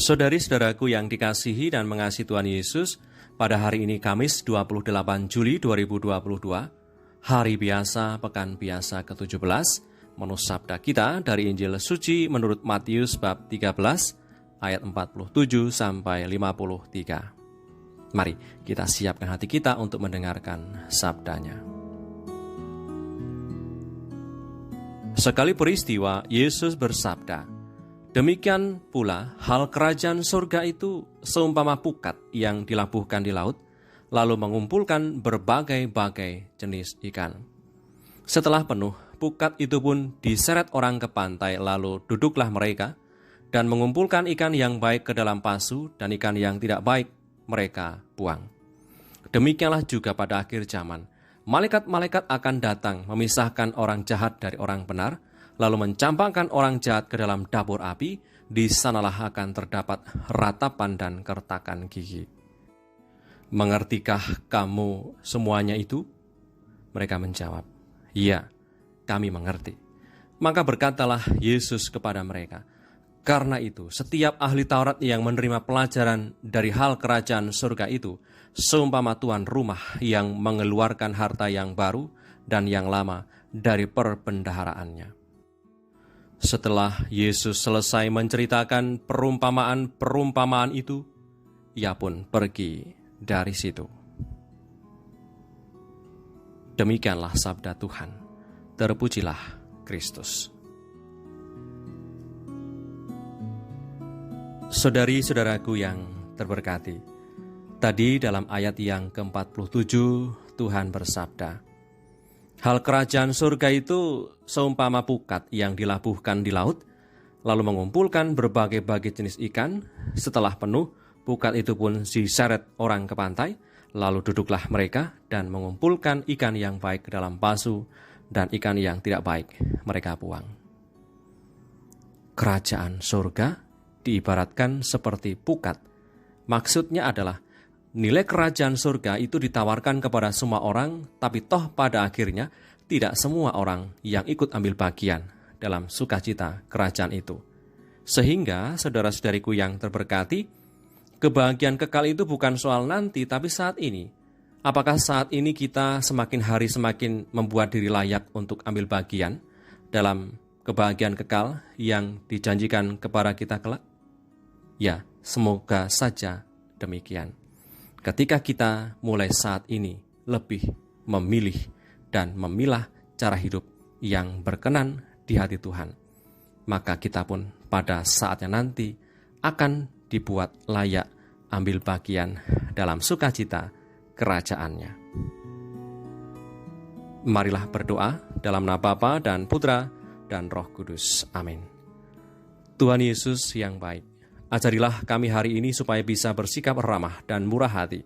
Saudari-saudaraku yang dikasihi dan mengasihi Tuhan Yesus, pada hari ini Kamis 28 Juli 2022, hari biasa, pekan biasa ke-17, menu sabda kita dari Injil Suci menurut Matius bab 13 ayat 47 sampai 53. Mari kita siapkan hati kita untuk mendengarkan sabdanya. Sekali peristiwa, Yesus bersabda, "Demikian pula hal kerajaan surga itu seumpama pukat yang dilabuhkan di laut, lalu mengumpulkan berbagai-bagai jenis ikan. Setelah penuh, pukat itu pun diseret orang ke pantai, lalu duduklah mereka dan mengumpulkan ikan yang baik ke dalam pasu dan ikan yang tidak baik mereka buang. Demikianlah juga pada akhir zaman, malaikat-malaikat akan datang memisahkan orang jahat dari orang benar, lalu mencampakkan orang jahat ke dalam dapur api. Di sanalah akan terdapat ratapan dan kertakan gigi. Mengertikah kamu semuanya itu?" Mereka menjawab, "Ya, kami mengerti." Maka berkatalah Yesus kepada mereka, "Karena itu, setiap ahli Taurat yang menerima pelajaran dari hal kerajaan surga itu, seumpama tuan rumah yang mengeluarkan harta yang baru dan yang lama dari perbendaharaannya." Setelah Yesus selesai menceritakan perumpamaan itu, Ia pun pergi dari situ. Demikianlah sabda Tuhan. Terpujilah Kristus. Saudari-saudaraku yang terberkati, tadi dalam ayat yang ke-47 Tuhan bersabda, "Hal kerajaan surga itu seumpama pukat yang dilabuhkan di laut, lalu mengumpulkan berbagai-bagai jenis ikan. Setelah penuh, pukat itu pun diseret orang ke pantai, lalu duduklah mereka dan mengumpulkan ikan yang baik ke dalam pasu, dan ikan yang tidak baik mereka buang." Kerajaan surga diibaratkan seperti pukat. Maksudnya adalah nilai kerajaan surga itu ditawarkan kepada semua orang, tapi toh pada akhirnya tidak semua orang yang ikut ambil bagian dalam sukacita kerajaan itu. Sehingga saudara-saudariku yang terberkati, kebahagiaan kekal itu bukan soal nanti, tapi saat ini. Apakah saat ini kita semakin hari semakin membuat diri layak untuk ambil bagian dalam kebahagiaan kekal yang dijanjikan kepada kita kelak? Ya, semoga saja demikian. Ketika kita mulai saat ini lebih memilih dan memilah cara hidup yang berkenan di hati Tuhan, maka kita pun pada saatnya nanti akan dibuat layak ambil bagian dalam sukacita kerajaannya. Marilah berdoa dalam nama Bapa dan Putra dan Roh Kudus. Amin. Tuhan Yesus yang baik, ajarilah kami hari ini supaya bisa bersikap ramah dan murah hati,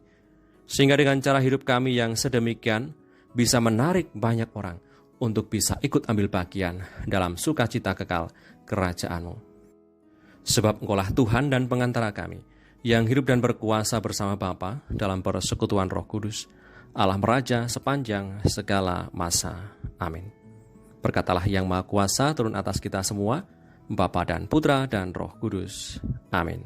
sehingga dengan cara hidup kami yang sedemikian bisa menarik banyak orang untuk bisa ikut ambil bagian dalam sukacita kekal kerajaan-Mu. Sebab Engkaulah Tuhan dan pengantara kami, yang hidup dan berkuasa bersama Bapa dalam persekutuan Roh Kudus, Allah Raja sepanjang segala masa. Amin. Berkatalah Yang Maha Kuasa turun atas kita semua, Bapa dan Putra dan Roh Kudus. Amin.